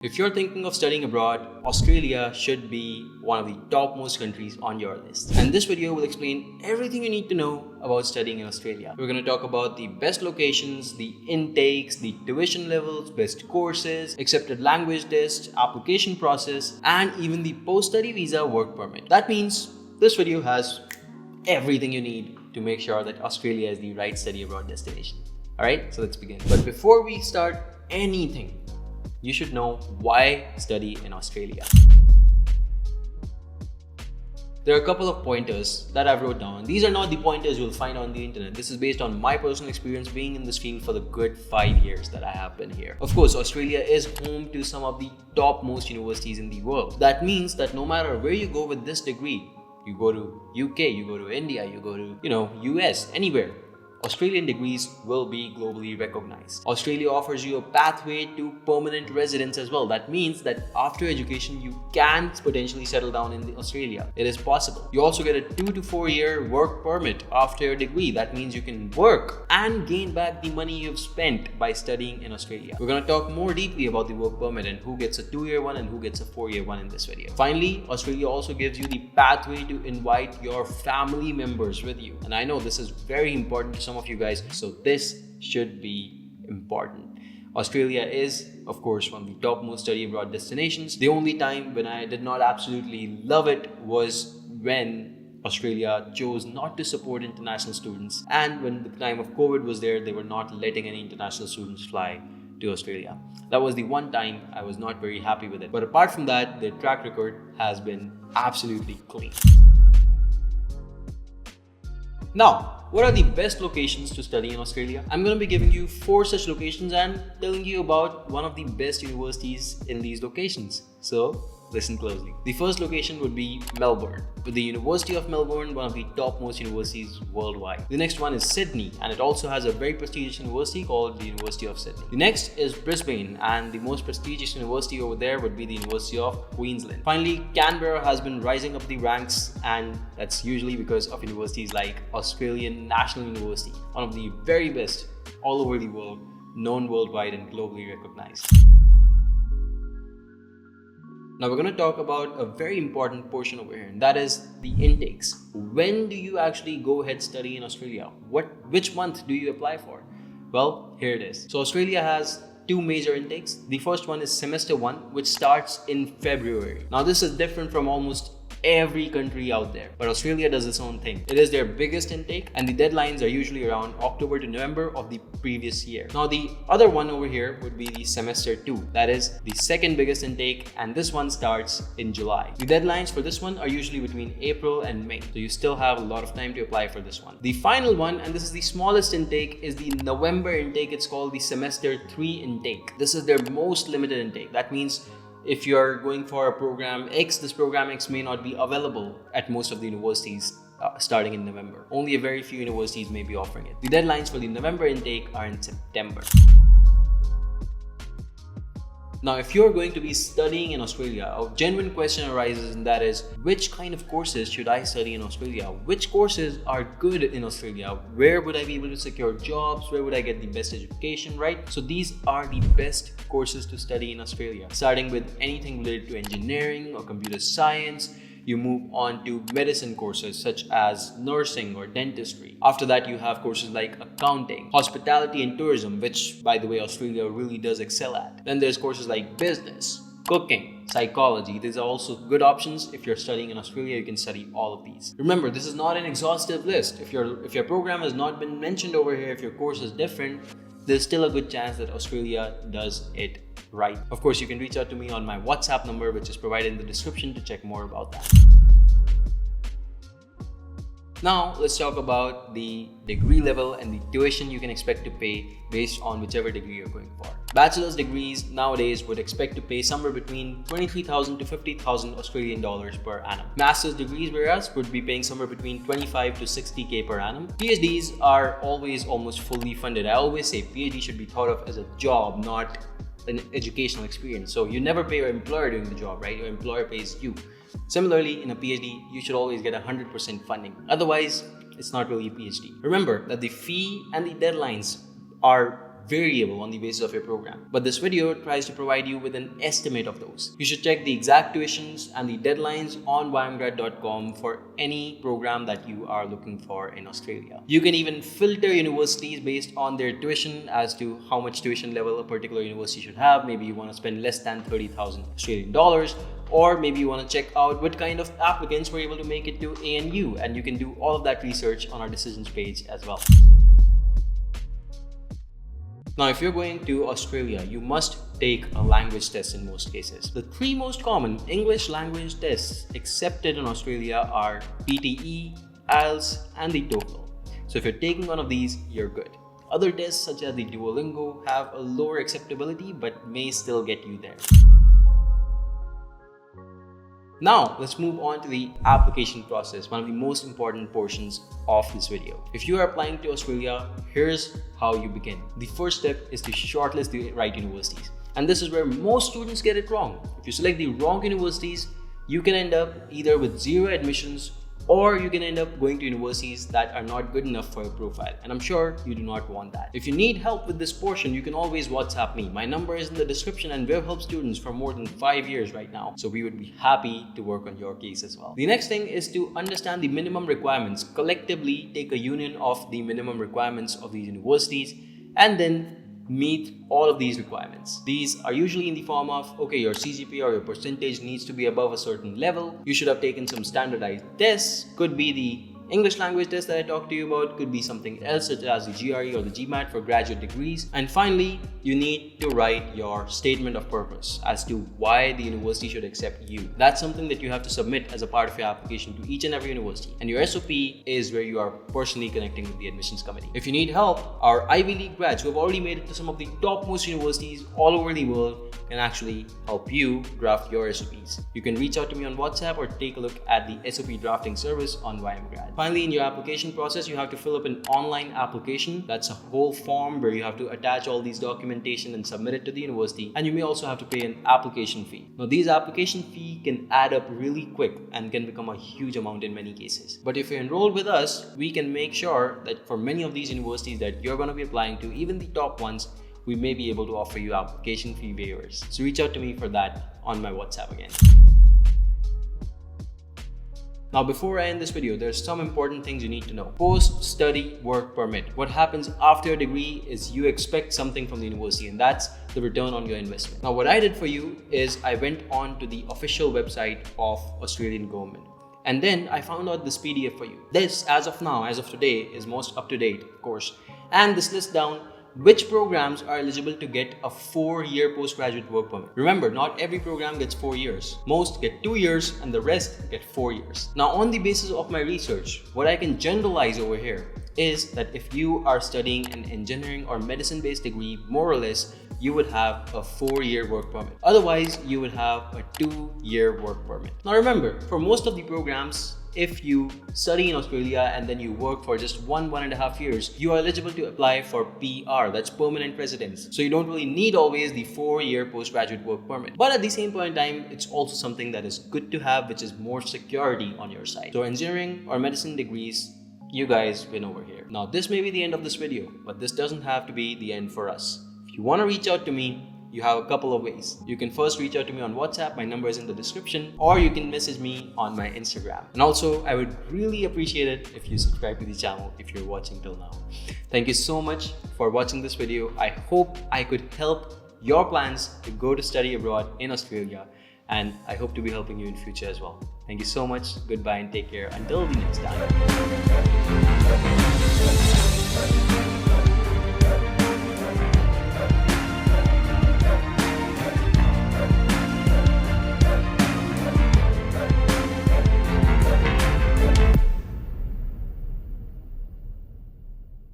If you're thinking of studying abroad, Australia should be one of the topmost countries on your list. And this video will explain everything you need to know about studying in Australia. We're going to talk about the best locations, the intakes, the tuition levels, best courses, accepted language tests, application process, and even the post-study visa work permit. That means this video has everything you need to make sure that Australia is the right study abroad destination. Alright, so let's begin. But before we start anything, you should know why study in Australia. There are a couple of pointers that I've wrote down. These are not the pointers you'll find on the internet. This is based on my personal experience being in this field for the good 5 years that I have been here. Of course, Australia is home to some of the topmost universities in the world. That means that no matter where you go with this degree, you go to UK, you go to India, you go to, US, anywhere, Australian degrees will be globally recognized. Australia offers you a pathway to permanent residence as well. That means that after education, you can potentially settle down in Australia. It is possible. You also get a 2 to 4 year work permit after your degree. That means you can work and gain back the money you've spent by studying in Australia. We're going to talk more deeply about the work permit and who gets a 2-year one and who gets a 4-year one in this video. Finally, Australia also gives you the pathway to invite your family members with you. And I know this is very important to some of you guys, so this should be important. Australia is, of course, one of the topmost study abroad destinations. The only time when I did not absolutely love it was when Australia chose not to support international students, and when the time of COVID was there, they were not letting any international students fly to Australia. That was the one time I was not very happy with it. But apart from that, their track record has been absolutely clean. Now, what are the best locations to study in Australia? I'm going to be giving you 4 such locations and telling you about one of the best universities in these locations. So, listen closely. The first location would be Melbourne, with the University of Melbourne, one of the topmost universities worldwide. The next one is Sydney, and it also has a very prestigious university called the University of Sydney. The next is Brisbane, and the most prestigious university over there would be the University of Queensland. Finally, Canberra has been rising up the ranks, and that's usually because of universities like Australian National University, one of the very best all over the world, known worldwide and globally recognized. Now we're going to talk about a very important portion over here, and that is the intakes. When do you actually go ahead study in Australia? Which month do you apply for? Well, here it is. So Australia has 2 major intakes. The first one is semester 1, which starts in February. Now this is different from almost every country out there, but Australia does its own thing. It is their biggest intake, and the deadlines are usually around October to November of the previous year. Now the other one over here would be the semester 2. That is the second biggest intake, and this one starts in July. The deadlines for this one are usually between April and May, so you still have a lot of time to apply for this one. The final one, and this is the smallest intake, is the November intake. It's called the semester 3 intake. This is their most limited intake. That means if you're going for a program X, this program X may not be available at most of the universities starting in November. Only a very few universities may be offering it. The deadlines for the November intake are in September. Now, if you're going to be studying in Australia, a genuine question arises, and that is, which kind of courses should I study in Australia? Which courses are good in Australia? Where would I be able to secure jobs? Where would I get the best education, right? So these are the best courses to study in Australia, starting with anything related to engineering or computer science. You move on to medicine courses such as nursing or dentistry. After that, you have courses like accounting, hospitality and tourism, which, by the way, Australia really does excel at. Then there's courses like business, cooking, psychology. These are also good options. If you're studying in Australia, you can study all of these. Remember, this is not an exhaustive list. If your program has not been mentioned over here, if your course is different, there's still a good chance that Australia does it right. Of course, you can reach out to me on my WhatsApp number, which is provided in the description, to check more about that. Now, let's talk about the degree level and the tuition you can expect to pay based on whichever degree you're going for. Bachelor's degrees nowadays would expect to pay somewhere between 23,000 to 50,000 Australian dollars per annum. Master's degrees, whereas, would be paying somewhere between 25 to 60k per annum. PhDs are always almost fully funded. I always say PhD should be thought of as a job, not an educational experience. So you never pay your employer doing the job, right? Your employer pays you. Similarly, in a PhD, you should always get 100% funding. Otherwise, it's not really a PhD. Remember that the fee and the deadlines are variable on the basis of your program. But this video tries to provide you with an estimate of those. You should check the exact tuitions and the deadlines on YMGrad.com for any program that you are looking for in Australia. You can even filter universities based on their tuition as to how much tuition level a particular university should have. Maybe you want to spend less than 30,000 Australian dollars, or maybe you want to check out what kind of applicants were able to make it to ANU, and you can do all of that research on our decisions page as well. Now, if you're going to Australia, you must take a language test in most cases. The three most common English language tests accepted in Australia are PTE, IELTS, and the TOEFL. So if you're taking one of these, you're good. Other tests such as the Duolingo have a lower acceptability but may still get you there. Now, let's move on to the application process, one of the most important portions of this video. If you are applying to Australia, here's how you begin. The first step is to shortlist the right universities. And this is where most students get it wrong. If you select the wrong universities, you can end up either with 0 admissions, or you can end up going to universities that are not good enough for your profile. And I'm sure you do not want that. If you need help with this portion, you can always WhatsApp me. My number is in the description, and we've helped students for more than 5 years right now. So we would be happy to work on your case as well. The next thing is to understand the minimum requirements. Collectively take a union of the minimum requirements of these universities and then meet all of these requirements. These are usually in the form of, okay, your CGPA or your percentage needs to be above a certain level. You should have taken some standardized tests. Could be the English language test that I talked to you about, could be something else such as the GRE or the GMAT for graduate degrees. And finally, you need to write your statement of purpose as to why the university should accept you. That's something that you have to submit as a part of your application to each and every university. And your SOP is where you are personally connecting with the admissions committee. If you need help, our Ivy League grads who have already made it to some of the topmost universities all over the world can actually help you draft your SOPs. You can reach out to me on WhatsApp or take a look at the SOP drafting service on YMGrad. Finally, in your application process, you have to fill up an online application. That's a whole form where you have to attach all these documentation and submit it to the university. And you may also have to pay an application fee. Now, these application fee can add up really quick and can become a huge amount in many cases. But if you're enrolled with us, we can make sure that for many of these universities that you're going to be applying to, even the top ones, we may be able to offer you application fee waivers. So reach out to me for that on my WhatsApp again. Now, before I end this video, there's some important things you need to know. Post-study work permit. What happens after a degree is you expect something from the university, and that's the return on your investment. Now, what I did for you is I went on to the official website of Australian government. And then I found out this PDF for you. This, as of now, as of today, is most up to date, of course. And this lists down which programs are eligible to get a 4-year postgraduate work permit. Remember, not every program gets 4 years. Most get 2 years and the rest get 4 years. Now, on the basis of my research, what I can generalize over here is that if you are studying an engineering or medicine-based degree, more or less, you would have a 4-year work permit. Otherwise, you would have a 2-year work permit. Now remember, for most of the programs, if you study in Australia and then you work for just 1.5 years, you are eligible to apply for PR, that's permanent residence. So you don't really need always the 4-year postgraduate work permit. But at the same point in time, it's also something that is good to have, which is more security on your side. So engineering or medicine degrees, you guys win over here. Now, this may be the end of this video, but this doesn't have to be the end for us. If you want to reach out to me, you have a couple of ways. You can first reach out to me on WhatsApp, my number is in the description, or you can message me on my Instagram. And also, I would really appreciate it if you subscribe to the channel if you're watching till now. Thank you so much for watching this video. I hope I could help your plans to go to study abroad in Australia, and I hope to be helping you in future as well. Thank you so much. Goodbye and take care. Until the next time.